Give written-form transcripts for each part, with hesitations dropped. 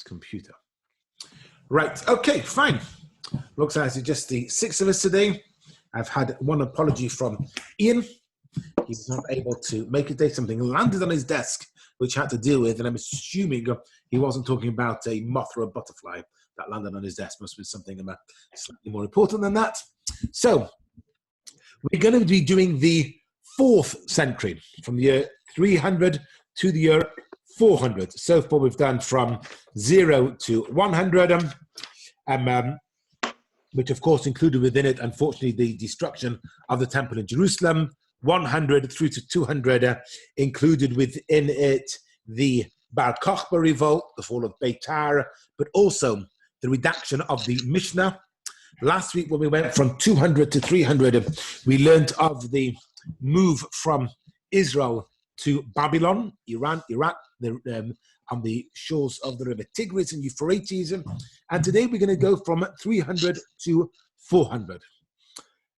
computer. Right, okay, fine. Looks like it's just the 6 of us today. I've had one apology from Ian. He's not able to make it today. Something landed on his desk, which I had to deal with, and I'm assuming he wasn't talking about a moth or a butterfly that landed on his desk. Must be something slightly more important than that. So, we're going to be doing the 4th century, from the year 300 to the year 400. So far, we've done from 0 to 100, which of course included within it, unfortunately, the destruction of the temple in Jerusalem. 100 through to 200 included within it the Bar Kokhba revolt, the fall of Beitar, but also the redaction of the Mishnah. Last week, when we went from 200 to 300, we learned of the move from Israel to Babylon, Iran, Iraq, on the shores of the river Tigris and Euphrates. And today we're going to go from 300 to 400.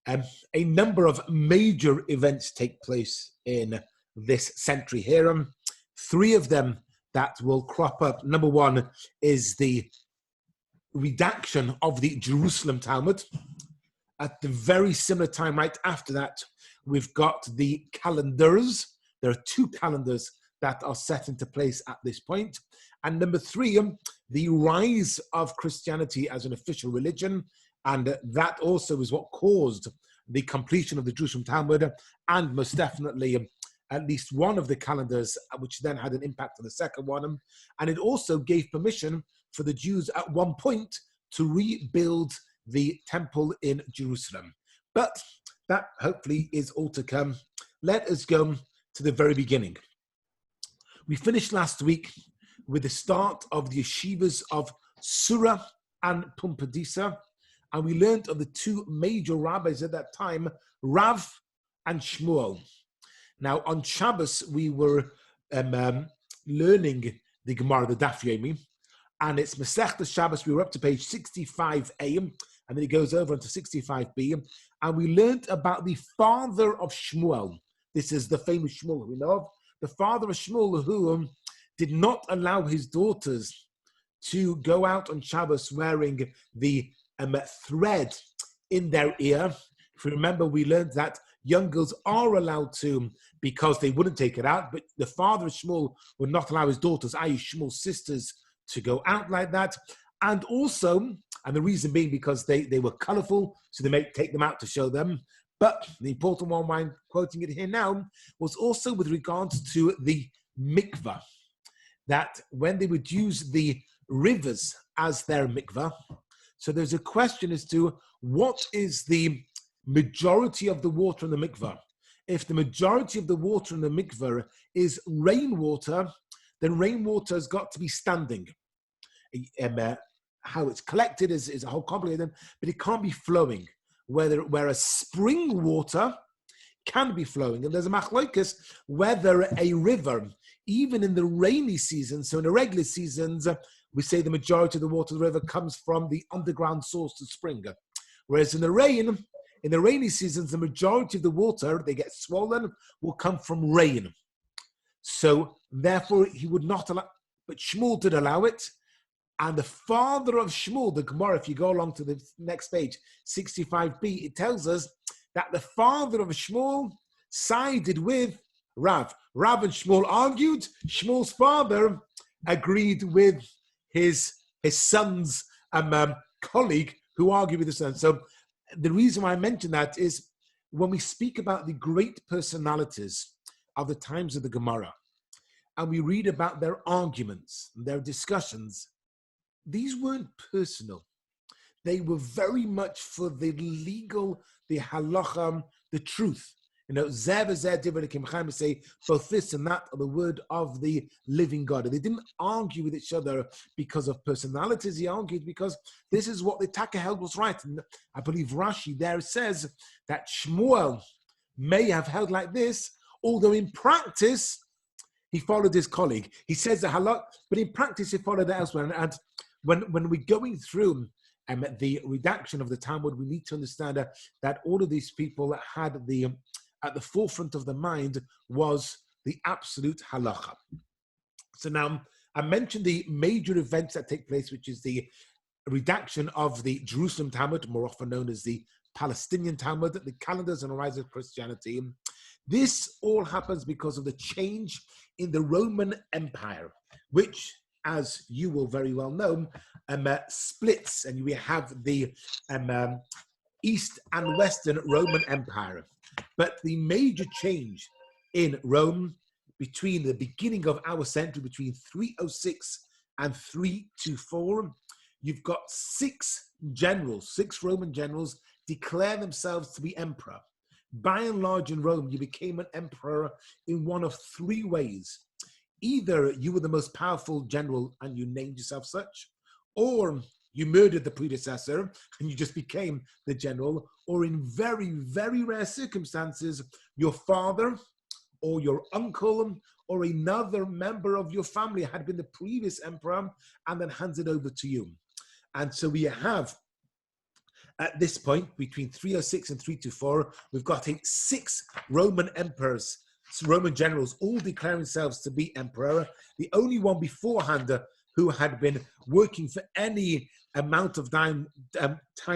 A number of major events take place in this century here. 3 of them that will crop up. Number 1 is the redaction of the Jerusalem Talmud. At the very similar time, right after that, we've got the calendars. There are 2 calendars that are set into place at this point. And number 3, the rise of Christianity as an official religion. And that also is what caused the completion of the Jerusalem Talmud, and most definitely at least one of the calendars, which then had an impact on the second one. And it also gave permission for the Jews at one point to rebuild the temple in Jerusalem. But that hopefully is all to come. Let us go to the very beginning. We finished last week with the start of the yeshivas of Surah and Pumbedisa, and we learned of the 2 major rabbis at that time, Rav and Shmuel. Now, on Shabbos, we were learning the Gemara, the Daf Yomi, and it's Masechta Shabbos. We were up to page 65a, and then it goes over into 65b, and we learned about the father of Shmuel. This is the famous Shmuel we know of. The father of Shmuel, who did not allow his daughters to go out on Shabbos wearing the thread in their ear. If you remember, we learned that young girls are allowed to, because they wouldn't take it out, but the father of Shmuel would not allow his daughters, i.e. Shmuel's sisters, to go out like that. And also, and the reason being because they were colorful, so they may take them out to show them. But the important one, I'm quoting it here now, was also with regards to the mikvah, that when they would use the rivers as their mikvah, so there's a question as to what is the majority of the water in the mikvah. If the majority of the water in the mikvah is rainwater, then rainwater has got to be standing. How it's collected is a whole complicated, but it can't be flowing. Whereas spring water can be flowing. And there's a machlokes whether a river, even in the rainy season, so in the regular seasons, we say the majority of the water of the river comes from the underground source, the spring. Whereas in the rainy seasons, the majority of the water, they get swollen, will come from rain. So therefore, he would not allow, but Shmuel did allow it. And the father of Shmuel, the Gemara, if you go along to the next page, 65b, it tells us that the father of Shmuel sided with Rav. Rav and Shmuel argued. Shmuel's father agreed with his son's colleague who argued with his son. So the reason why I mention that is when we speak about the great personalities of the times of the Gemara, and we read about their arguments, their discussions, these weren't personal. They were very much for the legal, the halacha, the truth. You know, say both this and that are the word of the living God. And they didn't argue with each other because of personalities. He argued because this is what the Taka held was right. And I believe Rashi there says that Shmuel may have held like this, although in practice, he followed his colleague. He says the halak, but in practice, he followed it elsewhere. And when we're going through the redaction of the Talmud, we need to understand that all of these people had at the forefront of the mind was the absolute halacha. So now I mentioned the major events that take place, which is the redaction of the Jerusalem Talmud, more often known as the Palestinian Talmud, the calendars and the rise of Christianity. This all happens because of the change in the Roman Empire, which, as you will very well know, splits, and we have the East and Western Roman Empire. But the major change in Rome between the beginning of our century, between 306 and 324, you've got six Roman generals declare themselves to be emperor. By and large in Rome, you became an emperor in one of three ways. Either you were the most powerful general and you named yourself such, or you murdered the predecessor and you just became the general, or in very, very rare circumstances, your father or your uncle or another member of your family had been the previous emperor and then hands it over to you. And so we have, at this point, between 306 and 324, we've got six Roman emperors, Roman generals, all declaring themselves to be emperor. The only one beforehand who had been working for any amount of time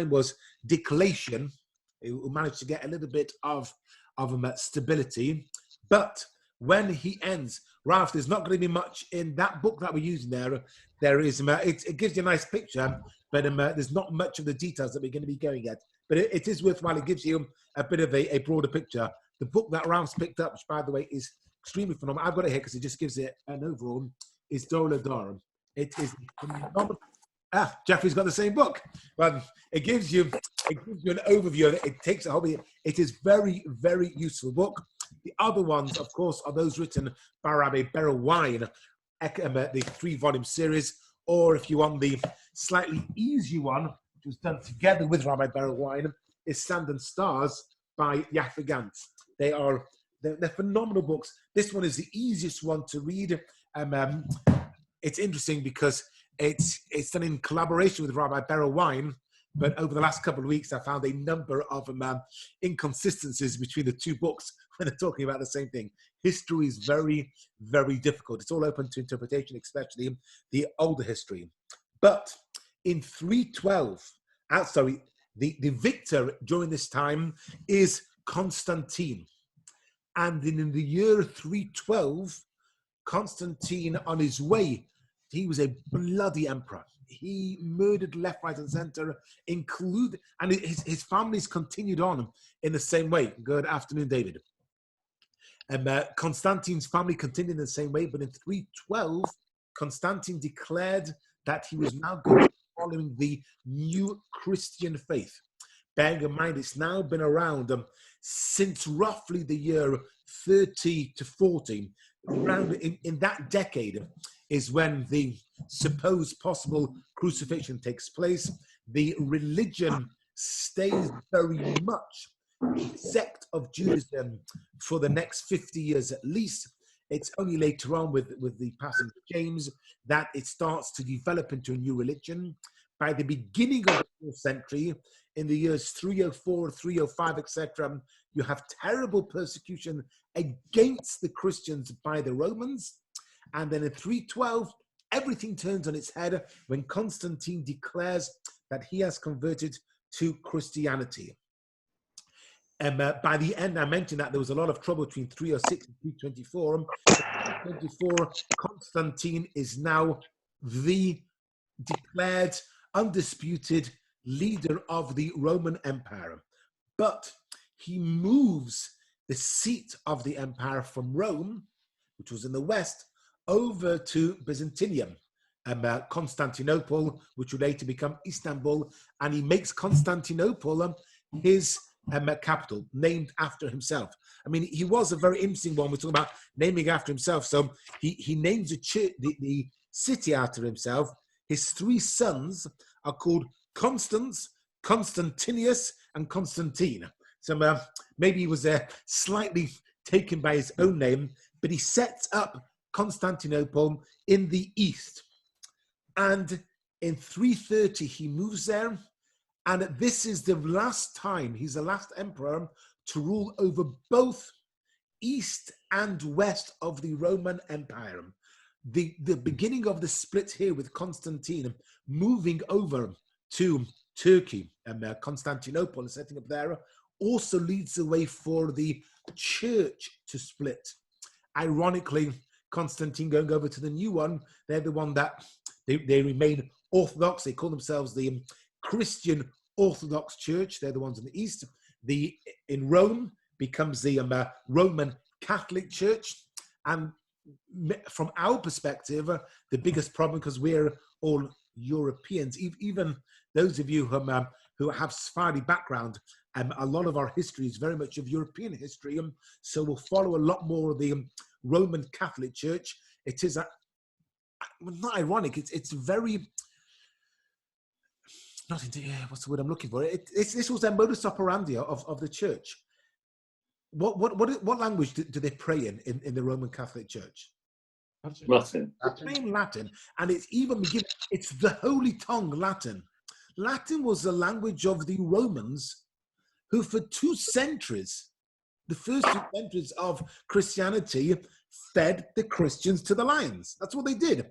was Diocletian, who managed to get a little bit of stability. But when he ends, Ralph, there's not going to be much in that book that we're using there. There is, it gives you a nice picture, but there's not much of the details that we're going to be going at. But it is worthwhile. It gives you a bit of a broader picture. The book that Ralph's picked up, which, by the way, is extremely phenomenal. I've got it here because it just gives it an overall, is Dora Durham. It is phenomenal. Jeffrey's got the same book. Well, it gives you an overview of it. It takes a hobby. It is very, very useful book. The other ones, of course, are those written by Rabbi Beryl Wine, the 3-volume series, or if you want the slightly easier one, which was done together with Rabbi Beryl Wine, is Sand and Stars by Yafa Gantz. They're phenomenal books. This one is the easiest one to read. It's interesting because it's done in collaboration with Rabbi Beryl Wine, but over the last couple of weeks, I found a number of inconsistencies between the two books when they're talking about the same thing. History is very, very difficult. It's all open to interpretation, especially the older history. But in 312, the victor during this time is Constantine. And in the year 312, Constantine, on his way, he was a bloody emperor. He murdered left, right, and center, and his families continued on in the same way. Good afternoon, David. Constantine's family continued in the same way, but in 312, Constantine declared that he was now going to be following the new Christian faith. Bearing in mind, it's now been around since roughly the year 30 to 40. Around in that decade is when the supposed possible crucifixion takes place. The religion stays very much a sect of Judaism for the next 50 years at least. It's only later on with the passing of James that it starts to develop into a new religion. By the beginning of the 4th century, in the years 304, 305, etc., you have terrible persecution against the Christians by the Romans. And then in 312, everything turns on its head when Constantine declares that he has converted to Christianity. And by the end, I mentioned that there was a lot of trouble between 306 and 324. 324, Constantine is now the declared, undisputed leader of the Roman Empire. But he moves the seat of the empire from Rome, which was in the west, over to Byzantium, Constantinople, which would later become Istanbul, and he makes Constantinople his capital, named after himself. I mean, he was a very interesting one. We're talking about naming after himself. So he names the city after himself. His 3 sons are called Constans, Constantinius, and Constantine. So maybe he was slightly taken by his own name, but he sets up Constantinople in the east. And in 330, he moves there. And this is the last time, he's the last emperor to rule over both east and west of the Roman Empire. the beginning of the split here with Constantine moving over to Turkey and Constantinople and setting up there also leads the way for the church to split. Ironically, Constantine going over to the new one, they're the one that they remain Orthodox. They call themselves the Christian Orthodox Church. They're the ones in the East. In Rome becomes the Roman Catholic Church. And from our perspective, the biggest problem, because we're all Europeans, even those of you who have Sephardi background, a lot of our history is very much of European history, so we'll follow a lot more of the Roman Catholic Church. It is not ironic. It's very what's the word I'm looking for? This was their modus operandi of the church. What language do they pray in the Roman Catholic Church? Latin. Plain Latin, and it's the Holy Tongue, Latin. Latin was the language of the Romans, who for 2 centuries, the first 2 centuries of Christianity, fed the Christians to the lions. That's what they did.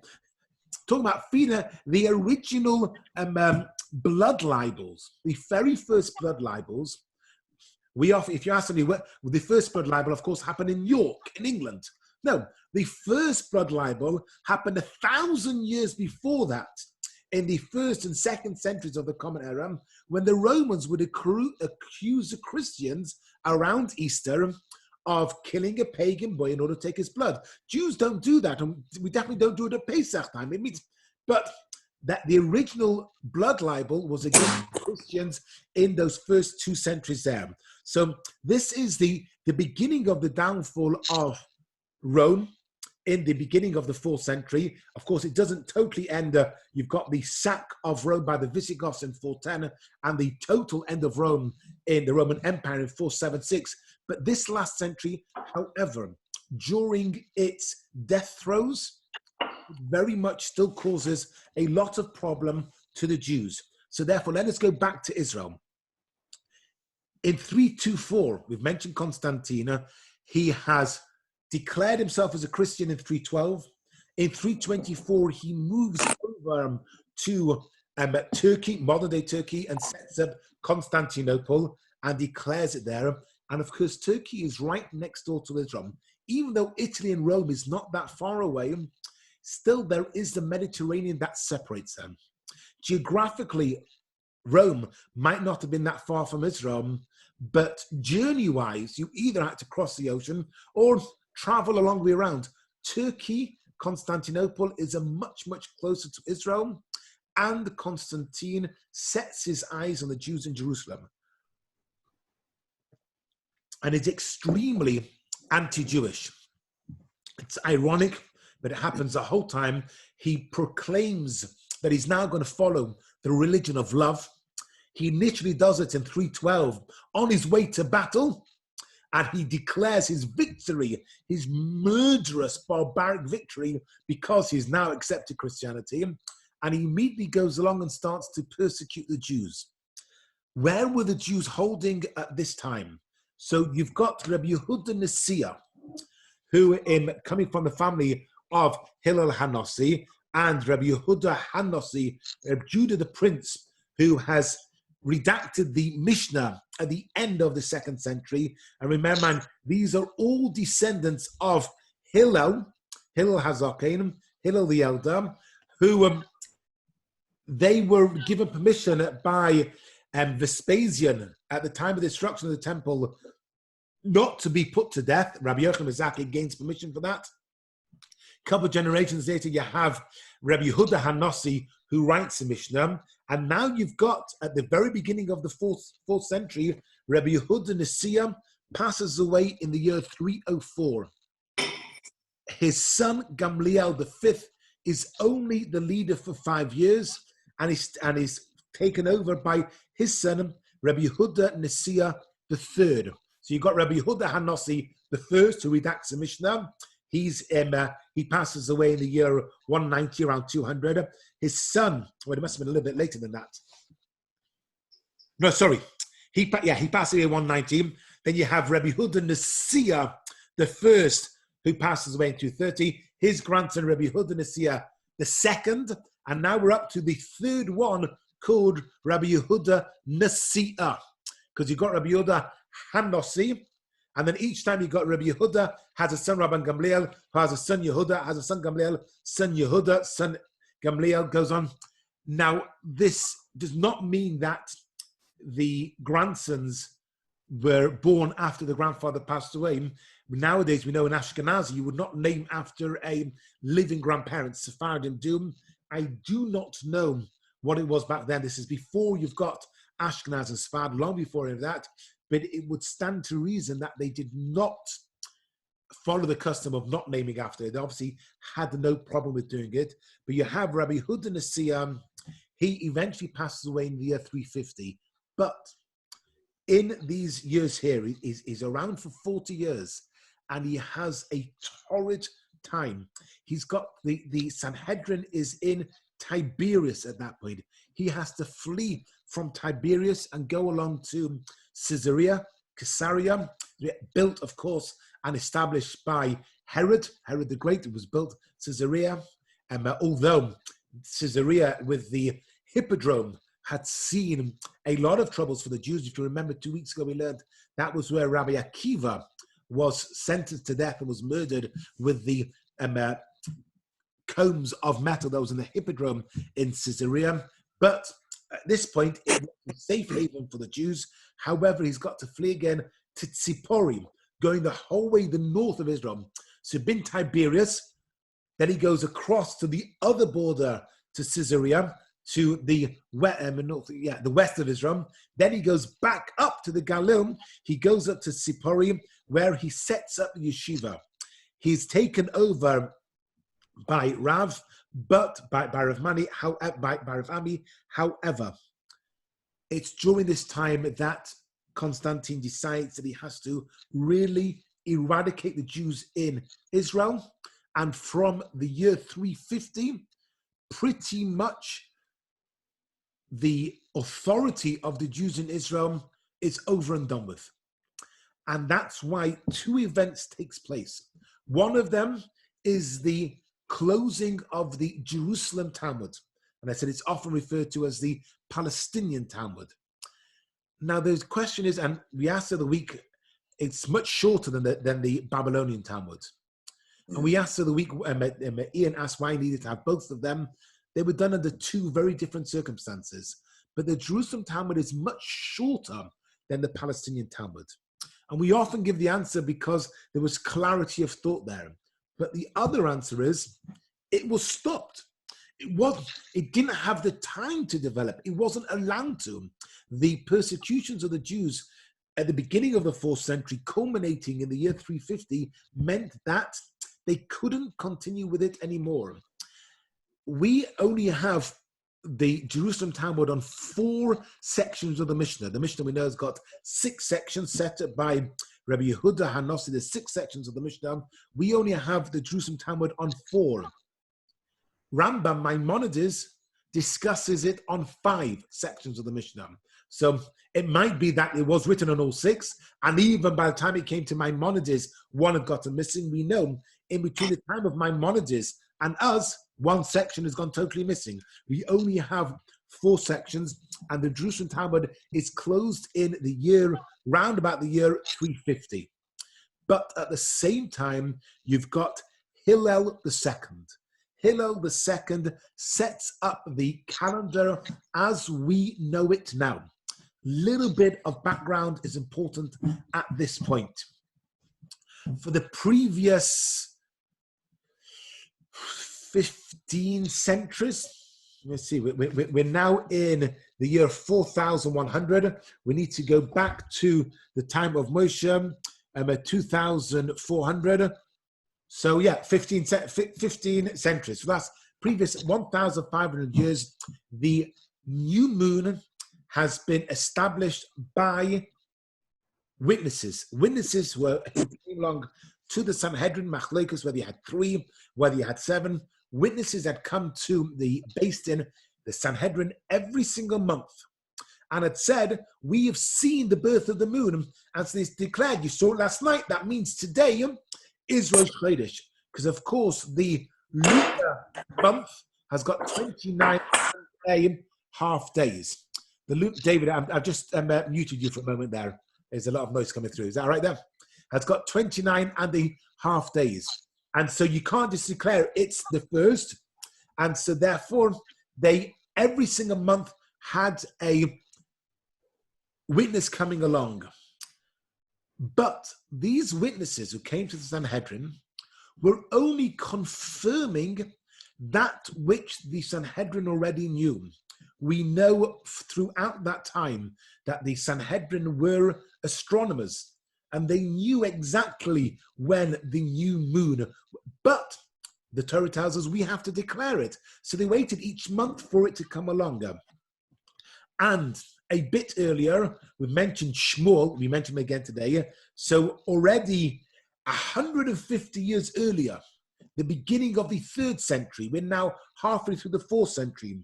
Talking about feeding the original blood libels, the very first blood libels. If you ask me, the first blood libel, of course, happened in York, in England. No, the first blood libel happened 1,000 years before that, in the 1st and 2nd centuries of the Common Era, when the Romans would accuse the Christians around Easter of killing a pagan boy in order to take his blood. Jews don't do that, and we definitely don't do it at Pesach time. But that the original blood libel was against Christians in those first 2 centuries there. So this is the beginning of the downfall of Rome in the beginning of the 4th century. Of course, it doesn't totally end. You've got the sack of Rome by the Visigoths in 410 and the total end of Rome in the Roman Empire in 476. But this last century, however, during its death throes, very much still causes a lot of problem to the Jews. So therefore, let us go back to Israel. In 324, we've mentioned Constantine. He has declared himself as a Christian in 312. In 324, he moves over to Turkey, modern-day Turkey, and sets up Constantinople and declares it there. And of course, Turkey is right next door to Israel. Even though Italy and Rome is not that far away, still there is the Mediterranean that separates them. Geographically, Rome might not have been that far from Israel, but journey-wise, you either had to cross the ocean or travel a long way around. Turkey, Constantinople, is a much, much closer to Israel, and Constantine sets his eyes on the Jews in Jerusalem. And it's extremely anti-Jewish. It's ironic, but it happens the whole time. He proclaims that he's now going to follow the religion of love. He initially does it in 312 on his way to battle, and he declares his victory, his murderous, barbaric victory, because he's now accepted Christianity, and he immediately goes along and starts to persecute the Jews. Where were the Jews holding at this time? So you've got Rabbi Yehuda Nasiya, who, coming from the family of Hillel Hanossi, and Rabbi Yehuda Hanossi, Judah the Prince, who has redacted the Mishnah at the end of the 2nd century. And remember, man, these are all descendants of Hillel Hazaken, Hillel the Elder, who they were given permission by Vespasian at the time of the destruction of the temple not to be put to death. Rabbi Yochanan Mizaki gains permission for that. A couple of generations later, you have Rabbi Yehuda Hanossi, who writes the Mishnah. And now you've got, at the very beginning of the 4th century, Rabbi Yehuda Nasiya passes away in the year 304. His son, Gamliel V, is only the leader for 5 years, and is taken over by his son, Rabbi Yehuda Nasiya III. So you've got Rabbi Yehuda Hanossi the first, who redacts the Mishnah. He passes away in the year 190, around 200. His son, well, it must have been a little bit later than that. No, sorry. He passed away in 190. Then you have Rabbi Yehuda Nasiya the first, who passes away in 230. his grandson Rabbi Yehuda Nasiya the second, and now we're up to the third one called Rabbi Yehuda Nasiya, because you've got Rabbi Yehuda Hanossi, and then each time you got Rabbi Yehuda has a son Rabban Gamliel, who has a son Yehuda, has a son Gamliel, son Yehuda, son Gamliel, goes on. Now, this does not mean that the grandsons were born after the grandfather passed away. Nowadays, we know in Ashkenazi, you would not name after a living grandparent. Sephardim do. I do not know what it was back then. This is before you've got Ashkenaz and Sfard, long before any of that. But it would stand to reason that they did not follow the custom of not naming after it. They obviously had no problem with doing it. But you have Rabbi Yehuda Nasiya. He eventually passes away in the year 350. But in these years here, he's around for 40 years, and he has a torrid time. He's got the Sanhedrin is in Tiberias at that point. He has to flee from Tiberias and go along to Caesarea, built, of course, and established by Herod the Great. It was built Caesarea, although Caesarea with the Hippodrome had seen a lot of troubles for the Jews. If you remember, 2 weeks ago we learned that was where Rabbi Akiva was sentenced to death and was murdered with the combs of metal that was in the Hippodrome in Caesarea. But at this point, it was a safe haven for the Jews. However, he's got to flee again to Tzipori, going the whole way the north of Israel. So bin Tiberias, then he goes across to the other border to Caesarea, to the west of Israel. Then he goes back up to the Galilee. He goes up to Tzipori, where he sets up the yeshiva. He's taken over by Rav, but by Rav Ami. However, it's during this time that Constantine decides that he has to really eradicate the Jews in Israel. And from the year 350, pretty much the authority of the Jews in Israel is over and done with. And that's why two events takes place. One of them is the closing of the Jerusalem Talmud. And I said it's often referred to as the Palestinian Talmud. Now the question is, and we asked the other week, it's much shorter than the Babylonian Talmud. And we asked the other week, Ian asked why he needed to have both of them. They were done under two very different circumstances. But the Jerusalem Talmud is much shorter than the Palestinian Talmud. And we often give the answer because there was clarity of thought there. But the other answer is, it was stopped. It didn't have the time to develop. It wasn't allowed to. The persecutions of the Jews at the beginning of the 4th century, culminating in the year 350, meant that they couldn't continue with it anymore. We only have the Jerusalem Talmud on 4 sections of the Mishnah. The Mishnah we know has got 6 sections set up by Rabbi Yehuda Hanossi. There's 6 sections of the Mishnah. We only have the Jerusalem Talmud on 4. Rambam Maimonides discusses it on 5 sections of the Mishnah. So it might be that it was written on all 6, and even by the time it came to Maimonides, one had gotten missing. We know in between the time of Maimonides and us, 1 section has gone totally missing. We only have 4 sections, and the Jerusalem Talmud is closed in the year, round about the year 350. But at the same time, you've got Hillel II. Hillel II sets up the calendar as we know it now. Little bit of background is important at this point. For the previous 15 centuries, let's see, we're now in the year 4100. We need to go back to the time of Moshe, 2400. So yeah, 15 centuries. So that's previous 1,500 years. The new moon has been established by witnesses. Witnesses were belong to the Sanhedrin, Machlokes, whether you had 3, whether you had 7. Witnesses had come to the based in the Sanhedrin every single month and had said, we have seen the birth of the moon. As they declared, you saw it last night. That means today is Rosh Chodesh. because of course the lunar month has got 29 half days. David, I've just muted you for a moment there. There's a lot of noise coming through. Is that right there? Has got 29 and a half days. And so you can't just declare it's the first. And so therefore, they every single month had a witness coming along. But these witnesses who came to the Sanhedrin were only confirming that which the Sanhedrin already knew. We know throughout that time that the Sanhedrin were astronomers and they knew exactly when the new moon, but the Torah tells us we have to declare it. So they waited each month for it to come along. And a bit earlier, we mentioned Shmuel, we mentioned him again today. So already 150 years earlier, the beginning of the 3rd century, we're now halfway through the 4th century,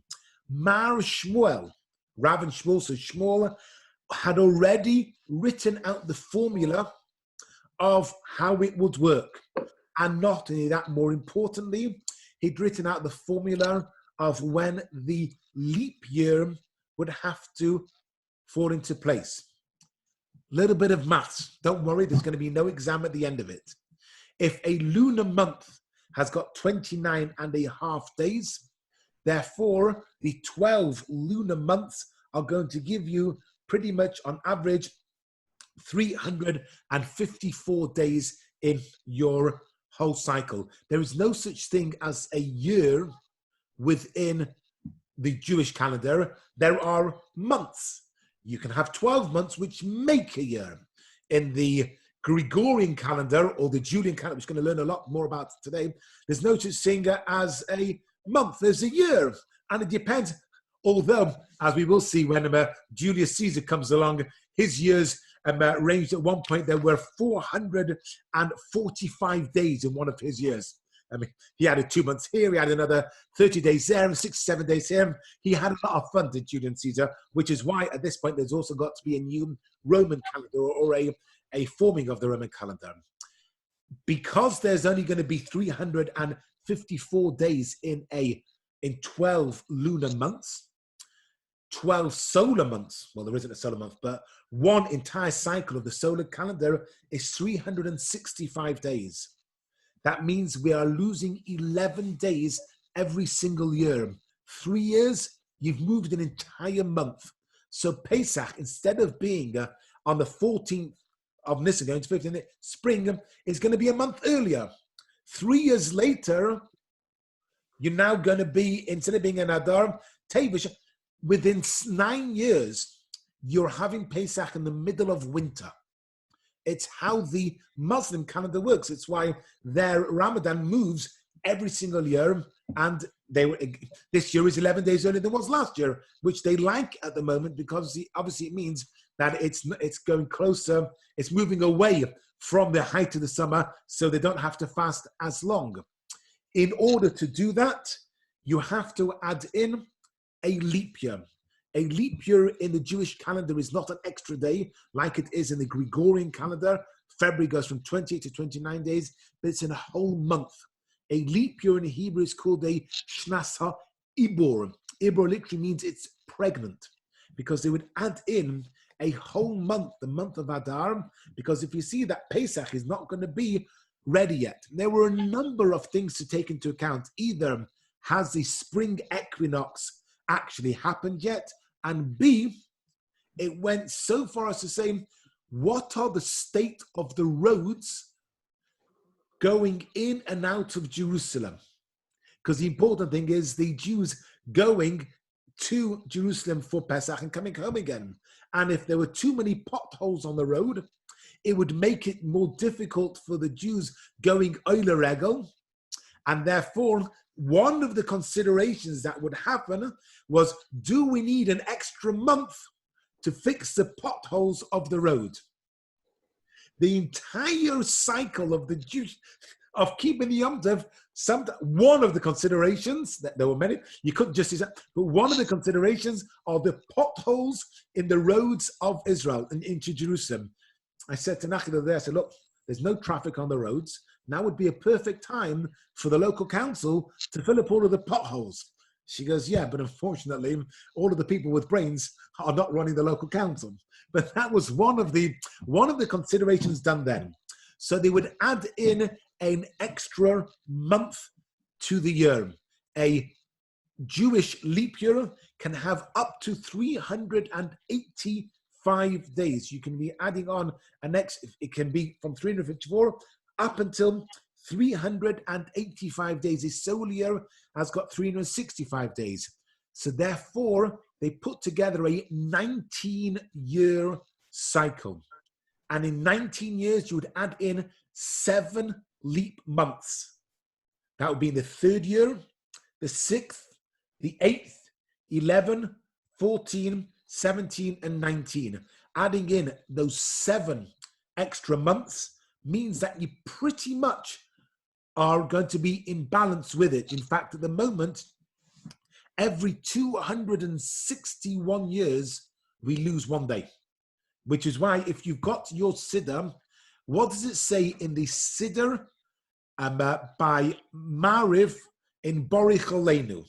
Mar Shmuel, Rav and Shmuel, so Shmuel had already written out the formula of how it would work. And not only that, more importantly, he'd written out the formula of when the leap year would have to fall into place. Little bit of maths. Don't worry, there's going to be no exam at the end of it. If a lunar month has got 29 and a half days, therefore the 12 lunar months are going to give you pretty much on average 354 days in your whole cycle. There is no such thing as a year within the Jewish calendar. There are months. You can have 12 months which make a year. In the Gregorian calendar or the Julian calendar, which we're going to learn a lot more about today, there's no such thing as a month. There's a year. And it depends, although, as we will see when Julius Caesar comes along, his years ranged at one point. There were 445 days in one of his years. I mean, he had 2 months here, he had another 30 days there, and 6-7 days here. He had a lot of fun, did Julius Caesar, which is why at this point there's also got to be a new Roman calendar or a forming of the Roman calendar. Because there's only going to be 354 days in 12 lunar months, 12 solar months, well, there isn't a solar month, but one entire cycle of the solar calendar is 365 days. That means we are losing 11 days every single year. 3 years, you've moved an entire month. So Pesach, instead of being on the 14th of Nisan, going to 15th, spring, is going to be a month earlier. 3 years later, you're now going to be, instead of being an Adar, Tevish, within 9 years, you're having Pesach in the middle of winter. It's how the Muslim calendar works. It's why their Ramadan moves every single year, and this year is 11 days earlier than it was last year, which they like at the moment because obviously it means that it's going closer, it's moving away from the height of the summer, so they don't have to fast as long. In order to do that, you have to add in a leap year. A leap year in the Jewish calendar is not an extra day like it is in the Gregorian calendar. February goes from 28 to 29 days, but it's in a whole month. A leap year in Hebrew is called a Shnas HaIbor. Ibor literally means it's pregnant, because they would add in a whole month, the month of Adar, because if you see that Pesach is not going to be ready yet. There were a number of things to take into account. Either has the spring equinox actually happened yet? And B, it went so far as to say, what are the state of the roads going in and out of Jerusalem? Because the important thing is the Jews going to Jerusalem for Pesach and coming home again. And if there were too many potholes on the road, it would make it more difficult for the Jews going Oile Regel. And therefore, one of the considerations that would happen was, do we need an extra month to fix the potholes of the road? The entire cycle of the Jews, of keeping the Yom Tov, one of the considerations, that there were many, you couldn't just say that, but one of the considerations are the potholes in the roads of Israel and into Jerusalem. I said to Nachid there, I said, look, there's no traffic on the roads. now would be a perfect time for the local council to fill up all of the potholes. She goes, yeah, but unfortunately, all of the people with brains are not running the local council. But that was one of the considerations done then. So they would add in an extra month to the year. A Jewish leap year can have up to 385 days. You can be adding on it can be from 354 up until 385 days. A solar year has got 365 days. So therefore, they put together a 19-year cycle. And in 19 years, you would add in 7 leap months. That would be in the 3rd year, the 6th, the 8th, 11, 14, 17, and 19. Adding in those 7 extra months means that you pretty much are going to be in balance with it. In fact, at the moment, every 261 years, we lose 1 day. Which is why if you've got your Siddur, what does it say in the Siddur by Mariv in Borich Aleinu?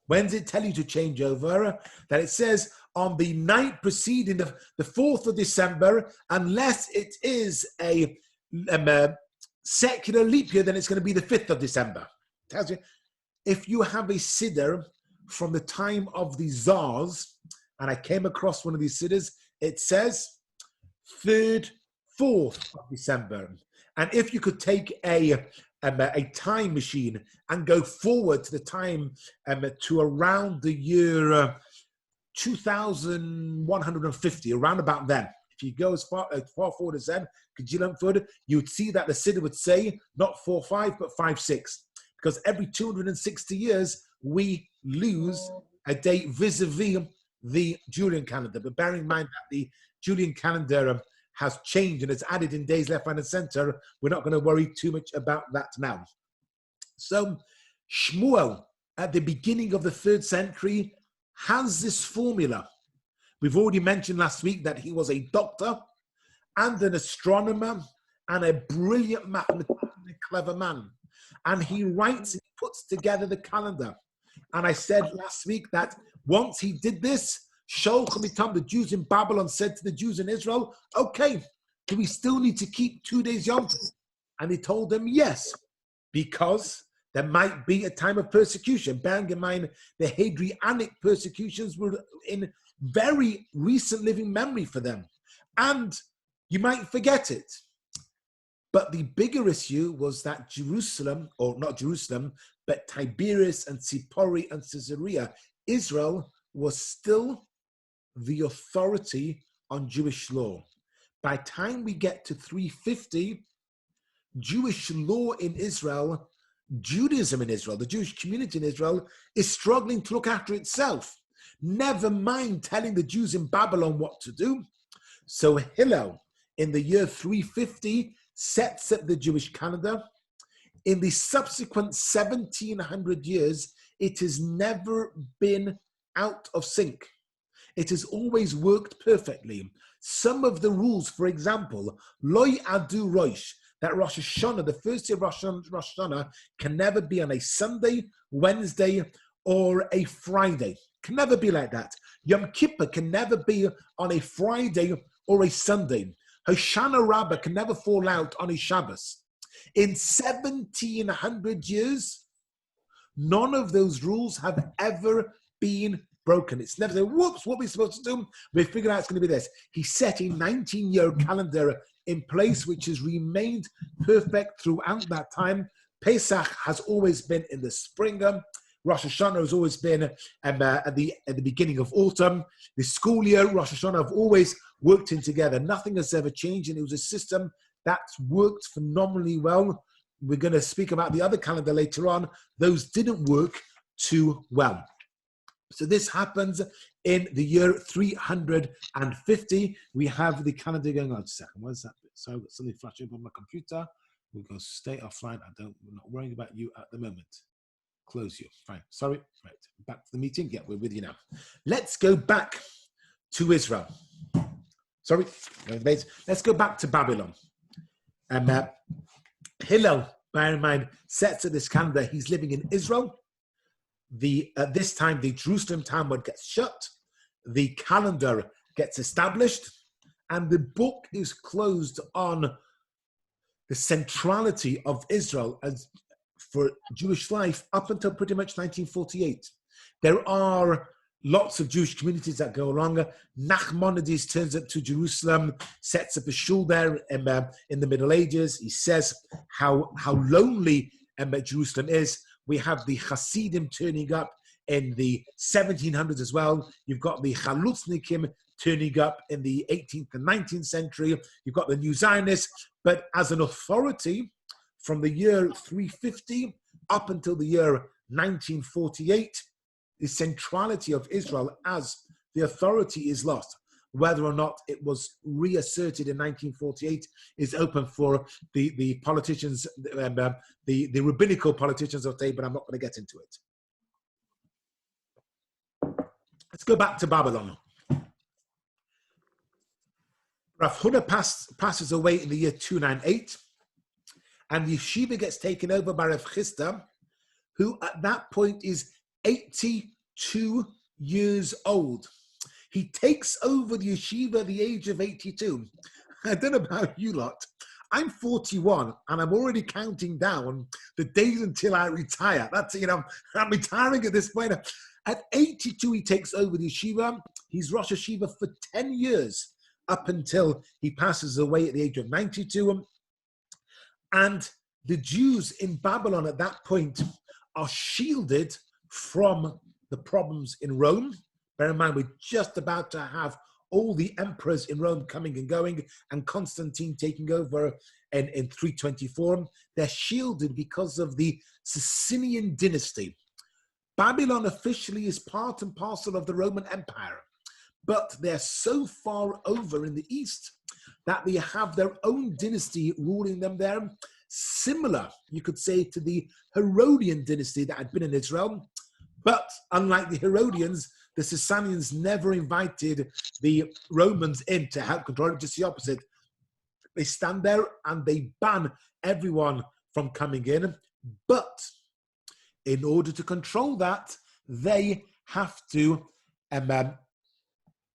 When does it tell you to change over? That it says on the night preceding the 4th of December, unless it is a secular leap year, then it's going to be the 5th of December. It tells you, if you have a Siddur from the time of the Tsars, and I came across one of these Siddurs, it says 3rd, 4th of December. And if you could take a time machine and go forward to the time to around the year 2150, around about then. If you go as far forward as then, you would see that the Siddur would say not 4-5, but 5-6. Because every 260 years, we lose a day vis-a-vis the Julian calendar. But bearing in mind that the Julian calendar has changed and it's added in days left, right, and center, we're not going to worry too much about that now. So Shmuel, at the beginning of the 3rd century, has this formula. We've already mentioned last week that he was a doctor and an astronomer and a brilliant mathematician, a clever man. And he writes and puts together the calendar. And I said last week that once he did this, Shaul Chamitam, the Jews in Babylon, said to the Jews in Israel, okay, do we still need to keep 2 days Yom Tov? And he told them yes, because there might be a time of persecution. Bearing in mind, the Hadrianic persecutions were in very recent living memory for them. And you might forget it. But the bigger issue was that Jerusalem, or not Jerusalem, but Tiberias and Tzipori and Caesarea, Israel was still the authority on Jewish law. By the time we get to 350, Jewish law in Israel, Judaism in Israel, the Jewish community in Israel is struggling to look after itself. Never mind telling the Jews in Babylon what to do. So Hillel, in the year 350, sets up the Jewish calendar. In the subsequent 1700 years, it has never been out of sync. It has always worked perfectly. Some of the rules, for example, Loi Adu Rosh, that Rosh Hashanah, the first day of Rosh Hashanah, can never be on a Sunday, Wednesday, or a Friday. Can never be like that. Yom Kippur can never be on a Friday or a Sunday. Hoshana Rabbah can never fall out on a Shabbos. In 1700 years, none of those rules have ever been broken. It's never said, whoops, what are we supposed to do? We figured out it's going to be this. He set a 19-year calendar in place, which has remained perfect throughout that time. Pesach has always been in the spring. Rosh Hashanah has always been at the beginning of autumn. The school year, Rosh Hashanah, have always worked in together. Nothing has ever changed, and it was a system that's worked phenomenally well. We're going to speak about the other calendar later on. Those didn't work too well. So this happens in the year 350. We have the calendar going on. Just a second, what's that? So I've got something flashing up on my computer. We're going to stay offline. We're not worrying about you at the moment. Close you. Fine. Sorry. Right. Back to the meeting. Yeah, we're with you now. Let's go back to Israel. Sorry. Let's go back to Babylon. Hillel, bear in mind, sets at this calendar, he's living in Israel. At this time, the Jerusalem Talmud gets shut, the calendar gets established, and the book is closed on the centrality of Israel as for Jewish life up until pretty much 1948. There are lots of Jewish communities that go along. Nachmanides turns up to Jerusalem, sets up a shul there in the Middle Ages. He says how lonely Jerusalem is. We have the Hasidim turning up in the 1700s as well. You've got the Chalutznikim turning up in the 18th and 19th century. You've got the New Zionists. But as an authority, from the year 350 up until the year 1948, the centrality of Israel as the authority is lost. Whether or not it was reasserted in 1948 is open for the politicians, the rabbinical politicians of today, but I'm not going to get into it. Let's go back to Babylon. Rav Huna passes away in the year 298, and the yeshiva gets taken over by Rav Chisda, who at that point is 82 years old. He takes over the yeshiva at the age of 82. I don't know about you lot. I'm 41 and I'm already counting down the days until I retire. That's, I'm retiring at this point. At 82, he takes over the yeshiva. He's Rosh Yeshiva for 10 years up until he passes away at the age of 92. And the Jews in Babylon at that point are shielded from the problems in Rome. Bear in mind, we're just about to have all the emperors in Rome coming and going, and Constantine taking over in 324. They're shielded because of the Sasanian dynasty. Babylon officially is part and parcel of the Roman Empire, but they're so far over in the east that they have their own dynasty ruling them there, similar, you could say, to the Herodian dynasty that had been in Israel. But unlike the Herodians, the Sasanians never invited the Romans in to help control it, just the opposite. They stand there and they ban everyone from coming in. But in order to control that, they have to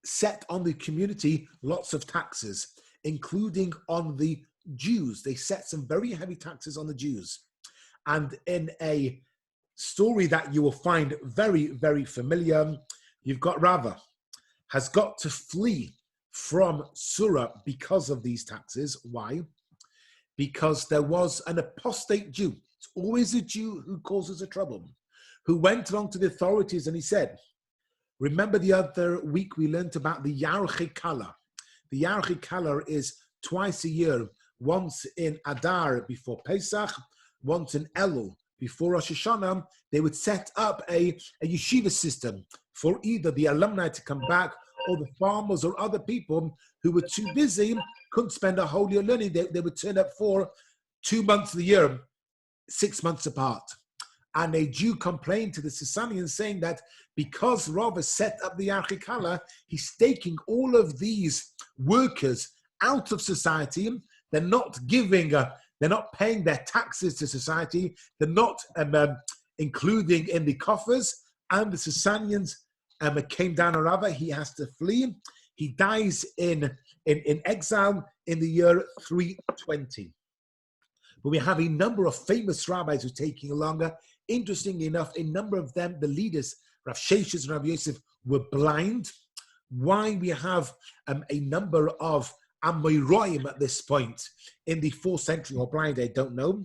set on the community lots of taxes, including on the Jews. They set some very heavy taxes on the Jews. And in a story that you will find very, very familiar, you've got Rava has got to flee from Surah because of these taxes. Why? Because there was an apostate Jew. It's always a Jew who causes a trouble, who went along to the authorities and he said, remember the other week we learned about the Yarchi Kala. The Yarchi Kala is twice a year, once in Adar before Pesach, once in Elul before Rosh Hashanah. They would set up a yeshiva system for either the alumni to come back or the farmers or other people who were too busy, couldn't spend a whole year learning. They would turn up for 2 months of the year, 6 months apart. And a Jew complained to the Sasanians saying that because Rav has set up the Archikala, he's taking all of these workers out of society. They're not giving, they're not paying their taxes to society. They're not including in the coffers. And the Sasanians came down on Rava. He has to flee. He dies in exile in the year 320. But we have a number of famous rabbis who are taking longer. Interestingly enough, a number of them, the leaders, Rav Sheshes and Rav Yosef, were blind. Why we have a number of Amoraim at this point in the 4th century or blind, I don't know.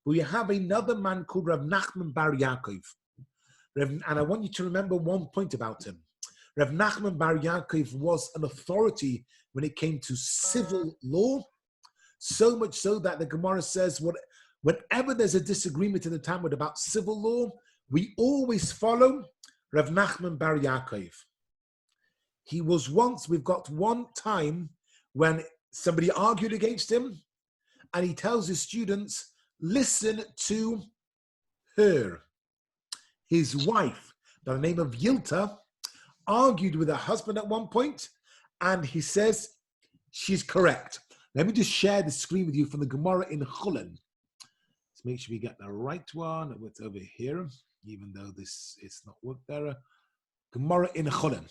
But we have another man called Rav Nachman Bar Yaakov. And I want you to remember one point about him. Rav Nachman Bar Yaakov was an authority when it came to civil law, so much so that the Gemara says, whenever there's a disagreement in the Talmud about civil law, we always follow Rav Nachman Bar Yaakov. He was we've got one time when somebody argued against him, and he tells his students, listen to her. His wife, by the name of Yilta, argued with her husband at one point, and he says, she's correct. Let me just share the screen with you from the Gemara in Chulin. Let's make sure we get the right one. What's over here, even though this is not worked there. Gemara in Chulin.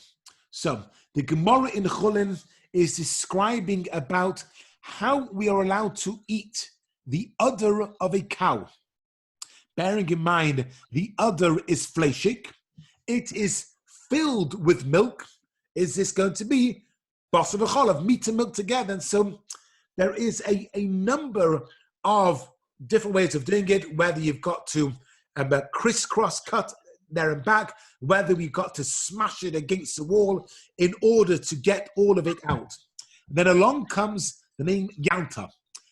So the Gemara in Chulin is describing about how we are allowed to eat the udder of a cow. Bearing in mind, the udder is fleshik. It is filled with milk. Is this going to be basar v'cholav, meat and milk together? And so there is a number of different ways of doing it, whether you've got to crisscross cut there and back, whether we've got to smash it against the wall in order to get all of it out. Then along comes the name Yalta.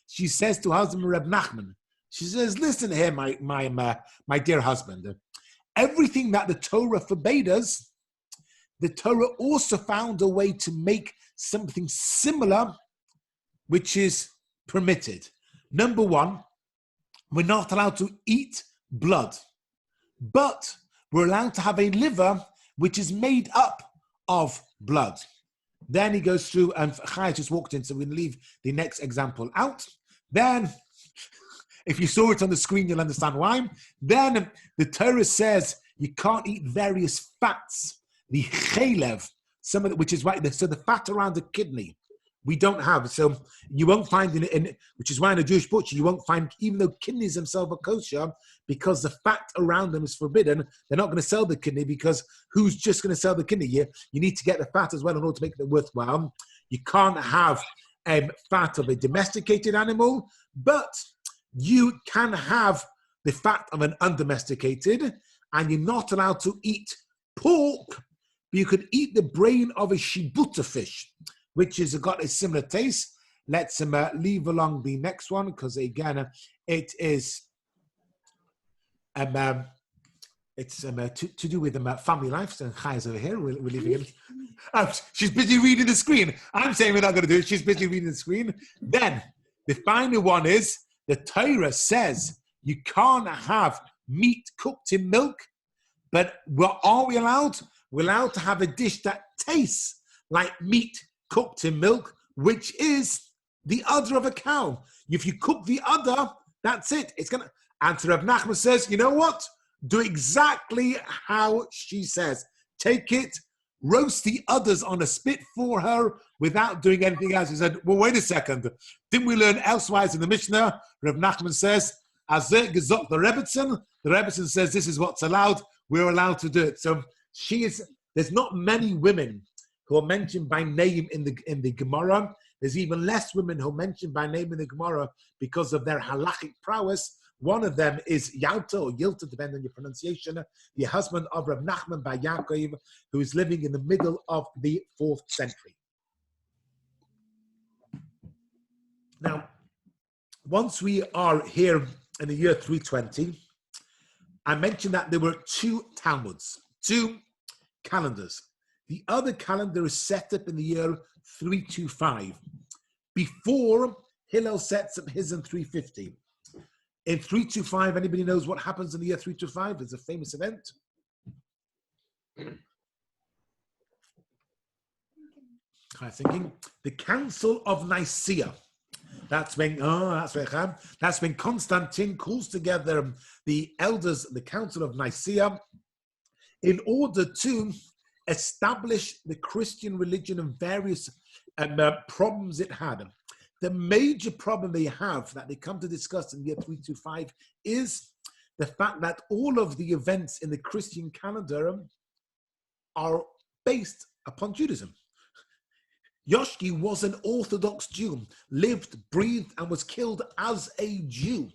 She says to her husband Reb Nachman, she says, listen here, my dear husband, everything that the Torah forbade us, the Torah also found a way to make something similar, which is permitted. Number one, we're not allowed to eat blood, but we're allowed to have a liver which is made up of blood. Then he goes through, and Chaya just walked in, so we're going to leave the next example out. Then, if you saw it on the screen, you'll understand why. Then the Torah says you can't eat various fats, the chalev, some of it, which is right. So the fat around the kidney, we don't have. So you won't find in which is why in a Jewish butcher you won't find, even though kidneys themselves are kosher, because the fat around them is forbidden. They're not going to sell the kidney, because who's just going to sell the kidney? You need to get the fat as well in order to make it worthwhile. You can't have fat of a domesticated animal, but you can have the fat of an undomesticated, and you're not allowed to eat pork, but you could eat the brain of a shibuta fish, which has got a similar taste. Let's leave along the next one, because again, it is it's to do with family life. So Chaya's over here. We're leaving him. She's busy reading the screen. I'm saying we're not going to do it. She's busy reading the screen. Then the final one is the Torah says you can't have meat cooked in milk, but what are we allowed? We're allowed to have a dish that tastes like meat cooked in milk, which is the udder of a cow. If you cook the udder, that's it. It's going to... And Reb Nachman says, you know what? Do exactly how she says. Take it, roast the udders on a spit for her without doing anything else. He said, well, wait a second. Didn't we learn elsewise in the Mishnah? Reb Nachman says, Azeh gezot the Rebbetzin. The Rebbetzin says this is what's allowed. We're allowed to do it. So there's not many women who are mentioned by name in the Gemara. There's even less women who are mentioned by name in the Gemara because of their halachic prowess. One of them is Yalta, or Yilta, depending on your pronunciation, the husband of Reb Nachman bar Yaakov, who is living in the middle of the 4th century. Now, once we are here in the year 320, I mentioned that there were 2 Talmuds, 2 calendars. The other calendar is set up in the year 325, before Hillel sets up his in 350. In 325, anybody knows what happens in the year 325? There's a famous event. I'm thinking the Council of Nicaea. That's when Constantine calls together the elders, the Council of Nicaea, in order to establish the Christian religion and various problems it had. The major problem they have that they come to discuss in the year 325 is the fact that all of the events in the Christian calendar are based upon Judaism. Yoshki was an Orthodox Jew, lived, breathed, and was killed as a Jew.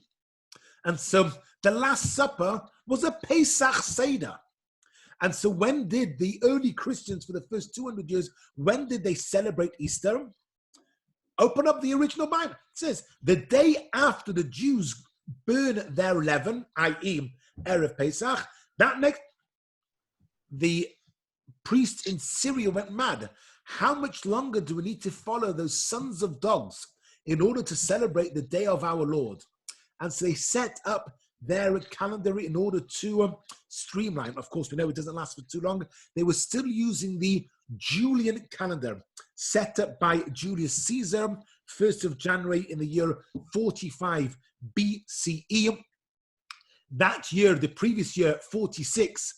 And so the Last Supper was a Pesach Seder. And so when did the early Christians for the first 200 years, when did they celebrate Easter? Open up the original Bible. It says, the day after the Jews burn their leaven, i.e. Erev Pesach, that makes the priests in Syria went mad. How much longer do we need to follow those sons of dogs in order to celebrate the day of our Lord? And so they set up their calendar in order to streamline. Of course, we know it doesn't last for too long. They were still using the Julian calendar set up by Julius Caesar, 1st of January in the year 45 BCE. that year, the previous year, 46,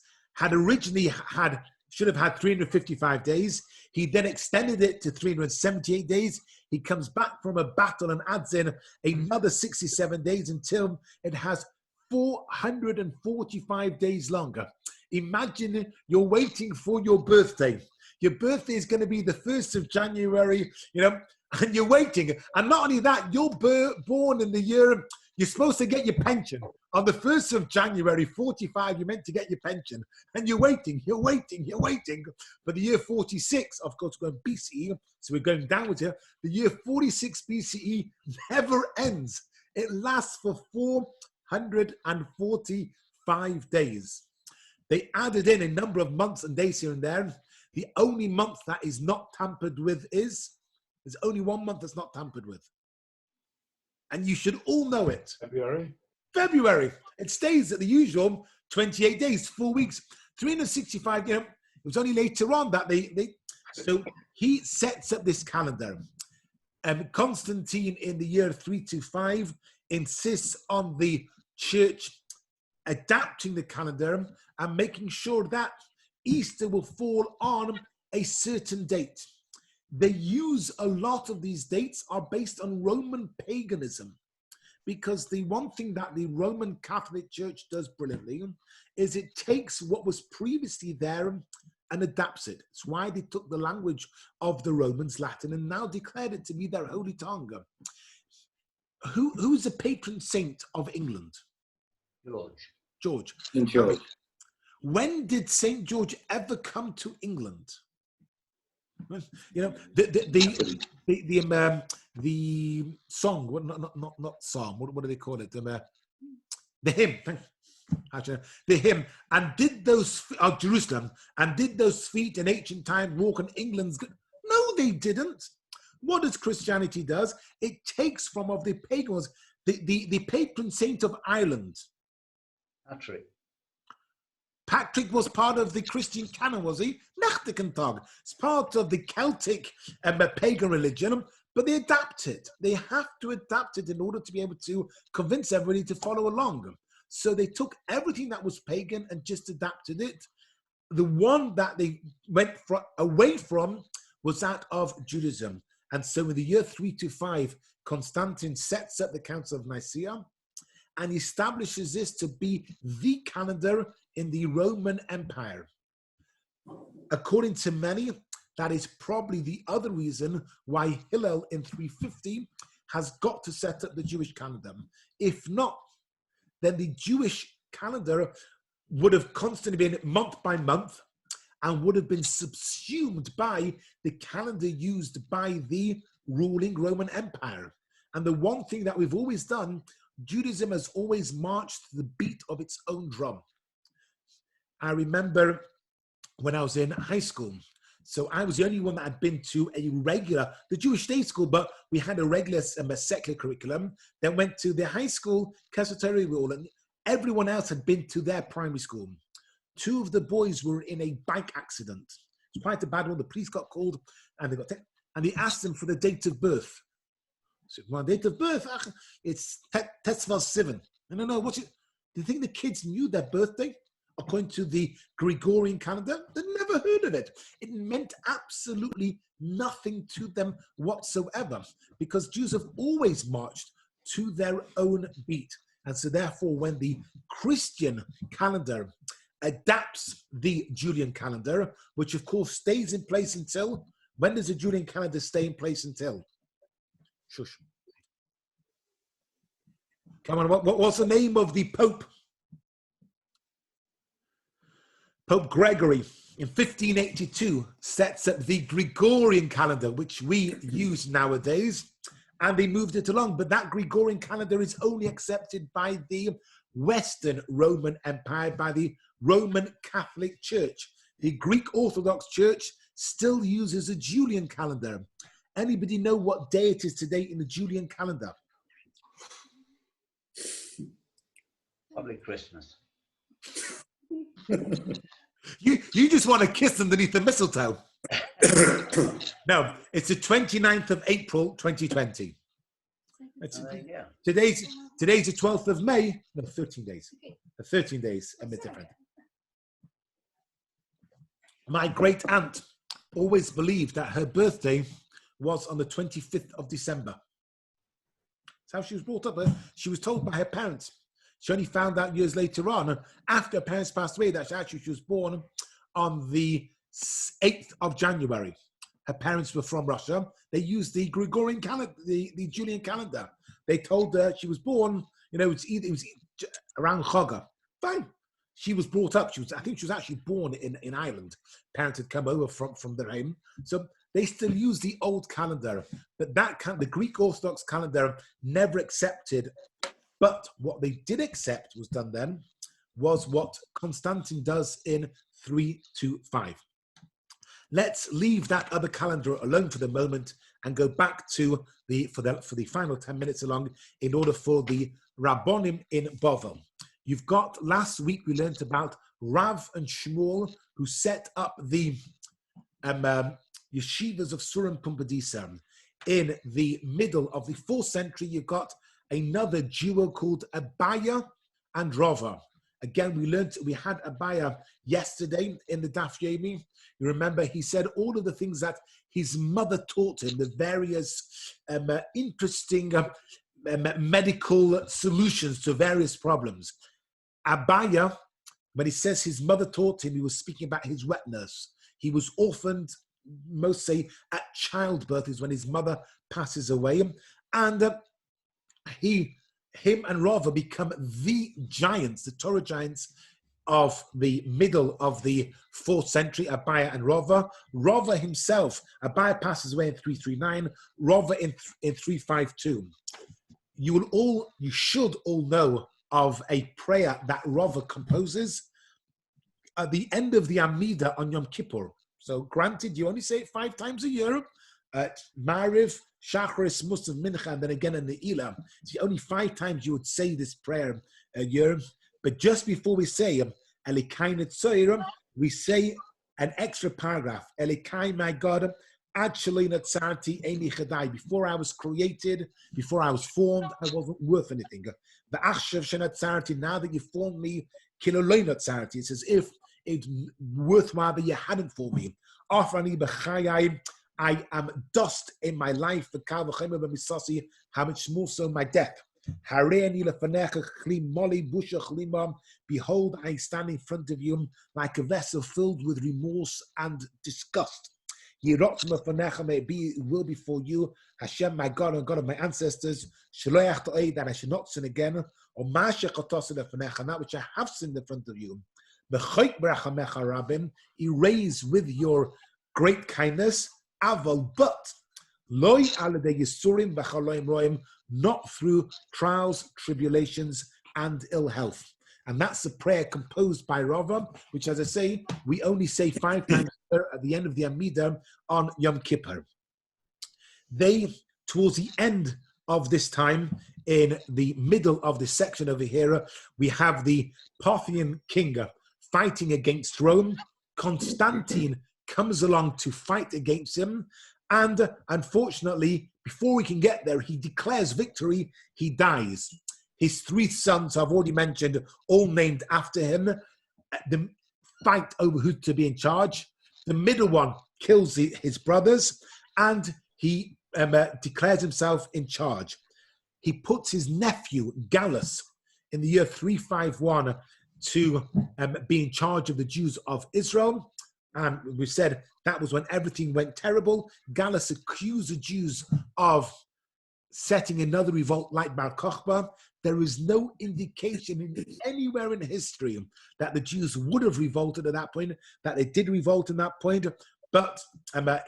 should have had 355 days. He then extended it to 378 days. He comes back from a battle and adds in another 67 days until it has 445 days longer. Imagine you're waiting for your birthday. Your birthday is going to be the 1st of January, and you're waiting. And not only that, you're born in the year, you're supposed to get your pension. On the 1st of January, 45, you're meant to get your pension. And you're waiting. For the year 46, of course, we're going BCE, so we're going downwards here. The year 46 BCE never ends. It lasts for 445 days. They added in a number of months and days here and there. The only month that is not tampered with there's only one month that's not tampered with. And you should all know it. February. It stays at the usual 28 days, 4 weeks, 365. It was only later on that so he sets up this calendar. Constantine in the year 325 insists on the church adapting the calendar and making sure that Easter will fall on a certain date. They use a lot of these dates are based on Roman paganism, because the one thing that the Roman Catholic Church does brilliantly is it takes what was previously there and adapts it. It's why they took the language of the Romans, Latin, and now declared it to be their holy tongue. Who's the patron saint of England? George. St. George. When did St. George ever come to England? The song, not psalm. What do they call it? The hymn. The hymn. And did those of Jerusalem? And did those feet in ancient time walk on England's? No, they didn't. What does Christianity does? It takes from of the pagans the patron saint of Ireland. Patrick was part of the Christian canon, was he? Nachtigentag. It's part of the Celtic pagan religion, but they adapt it. They have to adapt it in order to be able to convince everybody to follow along. So they took everything that was pagan and just adapted it. The one that they went away from was that of Judaism. And so in the year 325, Constantine sets up the Council of Nicaea and establishes this to be the calendar in the Roman Empire. According to many, that is probably the other reason why Hillel in 350 has got to set up the Jewish calendar. If not, then the Jewish calendar would have constantly been month by month and would have been subsumed by the calendar used by the ruling Roman Empire. And the one thing that we've always done, Judaism has always marched to the beat of its own drum. I remember when I was in high school, so I was the only one that had been to the Jewish day school, but we had a regular secular curriculum, then went to the high school, Cassateri Rule, and everyone else had been to their primary school. 2 of the boys were in a bike accident. It was quite a bad one. The police got called and they asked them for the date of birth. So my date of birth, it's Tetzvah 7. I don't know, what's it? Do you think the kids knew their birthday? According to the Gregorian calendar, they'd never heard of it. It meant absolutely nothing to them whatsoever, because Jews have always marched to their own beat. And so therefore, when the Christian calendar adapts the Julian calendar, which of course stays in place until, when does the Julian calendar stay in place until? Shush. Come on, what's the name of the Pope? Pope Gregory in 1582 sets up the Gregorian calendar, which we use nowadays, and they moved it along. But that Gregorian calendar is only accepted by the Western Roman Empire, by the Roman Catholic Church. The Greek Orthodox Church still uses a Julian calendar. Anybody know what day it is today in the Julian calendar? Probably Christmas. You just want to kiss underneath the mistletoe. No, it's the 29th of April, 2020. Today's the 12th of May. No, 13 days. 13 days, a bit different. My great aunt always believed that her birthday was on the 25th of December. That's how she was brought up. She was told by her parents. She only found out years later on, after her parents passed away, that actually she was born on the 8th of January. Her parents were from Russia. They used the Gregorian calendar, the Julian calendar. They told her she was born, it was around Chagah. Fine. She was brought up. I think she was actually born in Ireland. Parents had come over from their home. So they still use the old calendar. But the Greek Orthodox calendar never accepted. But what they did accept was done then was what Constantine does in 325. Let's leave that other calendar alone for the moment and go back to for the final 10 minutes along in order for the Rabbonim in Bovel. You've got, last week we learned about Rav and Shmuel who set up the yeshivas of Surim Pumbedisa. In the middle of the 4th century, you've got another duo called Abaya and Rava. Again, we had Abaya yesterday in the Daf Yomi. You remember he said all of the things that his mother taught him, the various interesting medical solutions to various problems. Abaya, when he says his mother taught him, he was speaking about his wet nurse. He was orphaned, most say, at childbirth is when his mother passes away. And him and Rava become the giants, the Torah giants of the middle of the 4th century, Abaya and Rava. Rava himself, Abaya passes away in 339, Rava in 352. You should all know of a prayer that Rava composes at the end of the Amida on Yom Kippur. So granted, you only say it 5 times a year at Mariv, Shacharis, Musaf, Mincha, and then again in the Ilah. So only 5 times you would say this prayer a year. But just before we say Elikai Netzoyim, we say an extra paragraph. Elikai, my God, Ad Shalei Natzarti Eini Chadai. Before I was created, before I was formed, I wasn't worth anything. The Achshav Shenatzarti, now that you formed me, Kilolei Natzarti. It's as if it's worthwhile that you hadn't formed me. Afrani B'chayai, I am dust in my life. How much more so my death. Behold, I stand in front of you like a vessel filled with remorse and disgust. May it be will before you, Hashem, my God and God of my ancestors, that I should not sin again, or that which I have sinned in front of you. Erase with your great kindness, but not through trials, tribulations, and ill health. And that's the prayer composed by Rava, which, as I say, we only say 5 times at the end of the Amida on Yom Kippur. Towards the end of this time, in the middle of this section over here, we have the Parthian king fighting against Rome. Constantine comes along to fight against him. And unfortunately, before we can get there, he declares victory, he dies. His 3 sons, I've already mentioned, all named after him. The fight over who to be in charge. The middle one kills his brothers, and he declares himself in charge. He puts his nephew, Gallus, in the year 351 to be in charge of the Jews of Israel. And we said that was when everything went terrible. Gallus accused the Jews of setting another revolt like Bar Kokhba. There is no indication anywhere in history that the Jews would have revolted at that point, that they did revolt at that point. But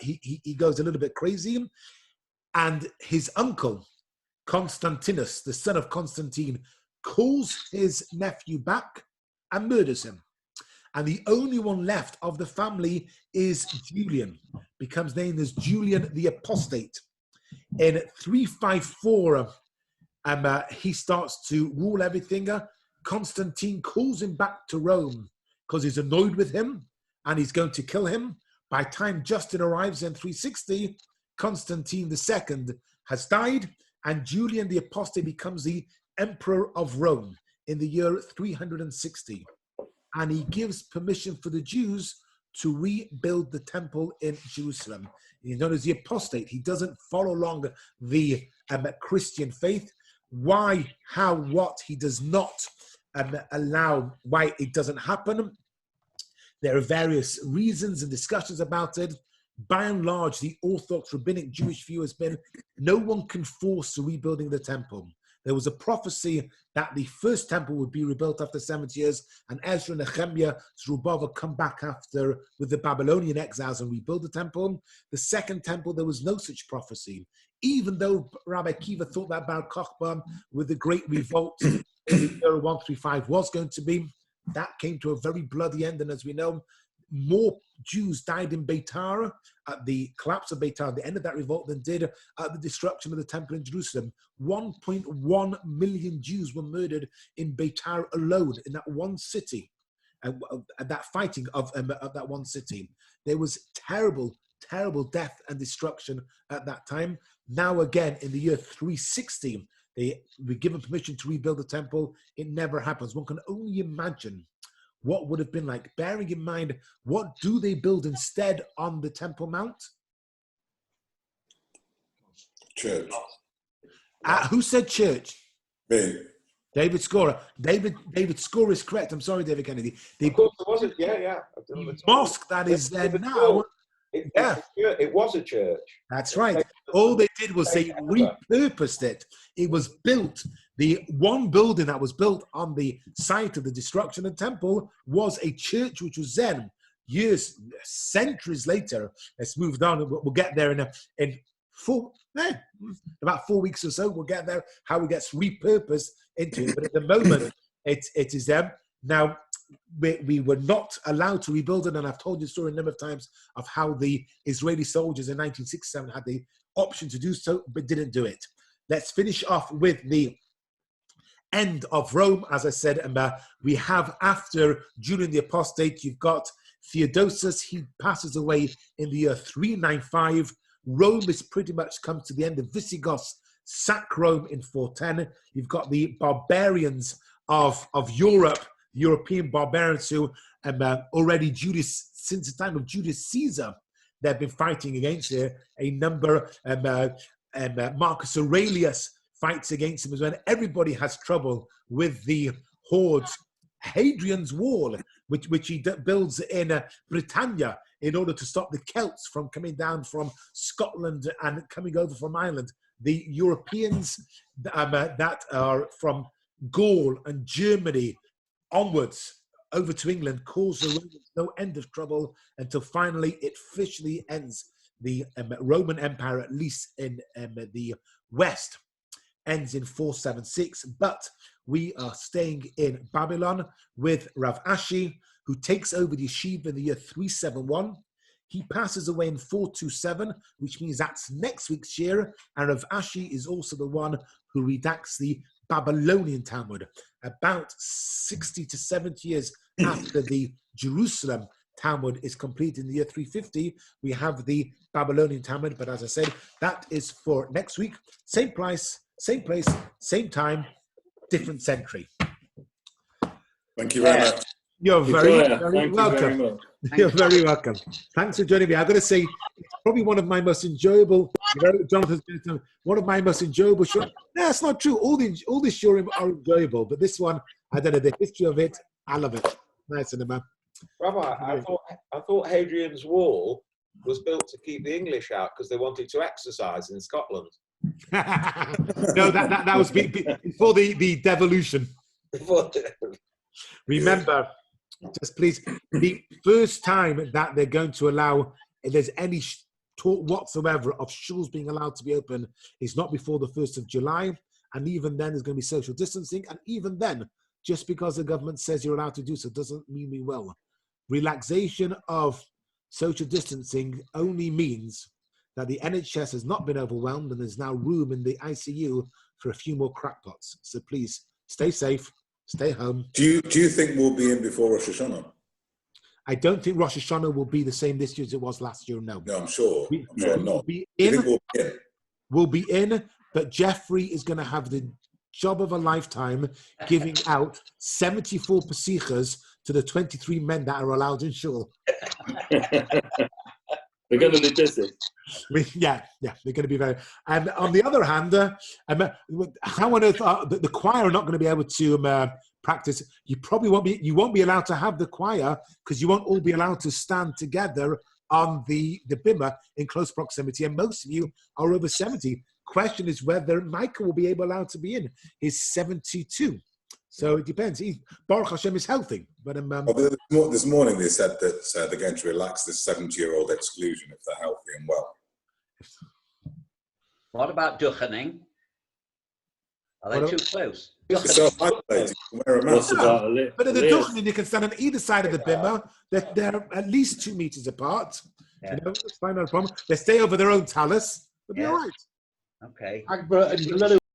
he goes a little bit crazy. And his uncle, Constantinus, the son of Constantine, calls his nephew back and murders him. And the only one left of the family is Julian, becomes named as Julian the Apostate. In 354, he starts to rule everything. Constantine calls him back to Rome because he's annoyed with him and he's going to kill him. By the time Justin arrives in 360, Constantine II has died and Julian the Apostate becomes the emperor of Rome. in the year 360. And he gives permission for the Jews to rebuild the temple in Jerusalem. He's known as the apostate. He doesn't follow along the Christian faith. Why, how, what, he does not allow, why it doesn't happen. There are various reasons and discussions about it. By and large, the Orthodox rabbinic Jewish view has been no one can force the rebuilding of the temple. There was a prophecy that the first temple would be rebuilt after 70 years, and Ezra, Nehemiah, Zerubbabel come back after with the Babylonian exiles and rebuild the temple. The second temple, there was no such prophecy. Even though Rabbi Akiva thought that Bar Kokhba with the great revolt in the year 135 was going to be, that came to a very bloody end, and as we know, more Jews died in Beitar at the collapse of Beitar at the end of that revolt than did at the destruction of the temple in Jerusalem. 1.1 million Jews were murdered in Beitar alone, in that one city, and that fighting of that one city. There was terrible, terrible death and destruction at that time. Now again, in the year 360, they were given permission to rebuild the temple. It never happens. One can only imagine what would have been like, bearing in mind, what do they build instead on the Temple Mount? Church. Who said church? Me. David Scorer. David Scorer is correct. I'm sorry, David Kennedy. Of course, there was it. Yeah. The mosque that is there now. It was a church. That's right. All they did was they repurposed it. It was built. The one building that was built on the site of the destruction of the temple was a church, which was then, years, centuries later, it's moved on. We'll get there in about 4 weeks or so. We'll get there, how it gets repurposed into it. But at the moment, it is them. Now, we were not allowed to rebuild it, and I've told you the story a number of times of how the Israeli soldiers in 1967 had the option to do so, but didn't do it. Let's finish off with the end of Rome. As I said, we have, after Julian the Apostate, you've got Theodosius. He passes away in the year 395. Rome is pretty much come to the end. The Visigoths sack Rome in 410. You've got the barbarians of Europe, European barbarians who already since the time of Julius Caesar, they've been fighting against a number. Marcus Aurelius fights against him as well. Everybody has trouble with the hordes. Hadrian's Wall, which he builds in Britannia in order to stop the Celts from coming down from Scotland and coming over from Ireland. The Europeans that are from Gaul and Germany onwards over to England cause the Romans no end of trouble until finally it officially ends. The Roman Empire, at least in the West, ends in 476. But we are staying in Babylon with Rav Ashi, who takes over the yeshiva in the year 371. He passes away in 427, which means that's next week's year. And Rav Ashi is also the one who redacts the Babylonian Talmud. About 60 to 70 years after the Jerusalem Talmud is complete in the year 350, we have the Babylonian Talmud. But as I said, that is for next week. Same price, same place, same time, different century. Thank you very much. You're very welcome. You're very welcome. Thanks for joining me. I've got to say, it's probably one of my most enjoyable, Jonathan's one of my most enjoyable shows. No, that's not true. All the shows are enjoyable, but this one, I don't know, the history of it, I love it. Nice cinema. Rabbi, I thought Hadrian's Wall was built to keep the English out because they wanted to exercise in Scotland. No, that was before the devolution. Remember, just please, the first time that they're going to allow, if there's any talk whatsoever of schools being allowed to be open, is not before the 1st of July. And even then, there's going to be social distancing. And even then, just because the government says you're allowed to do so doesn't mean we will. Relaxation of social distancing only means that the NHS has not been overwhelmed and there's now room in the ICU for a few more crackpots. So please, stay safe, stay home. Do you think we'll be in before Rosh Hashanah? I don't think Rosh Hashanah will be the same this year as it was last year, no. No, I'm sure. I'm sure not. We'll be in, but Jeffrey is going to have the job of a lifetime giving out 74 pasichas to the 23 men that are allowed in shul. They're going to be busy. Yeah, they're going to be very. And on the other hand, how on earth the choir are not going to be able to practice? You probably won't be. You won't be allowed to have the choir because you won't all be allowed to stand together on the bimah in close proximity. And most of you are over 70. Question is whether Michael will be allowed to be in. He's 72. So it depends. Baruch Hashem is healthy, but this morning they said that they're going to relax the 70-year-old exclusion if they're healthy and well. What about duchening? Are they too close? It's self-isolating. You can wear a mask. But in the duchening, you can stand on either side of the bimah. They're at least 2 meters apart. Yeah. You know, it's fine, no problem. They stay over their own talus. They'll be all right. Okay. Akbar,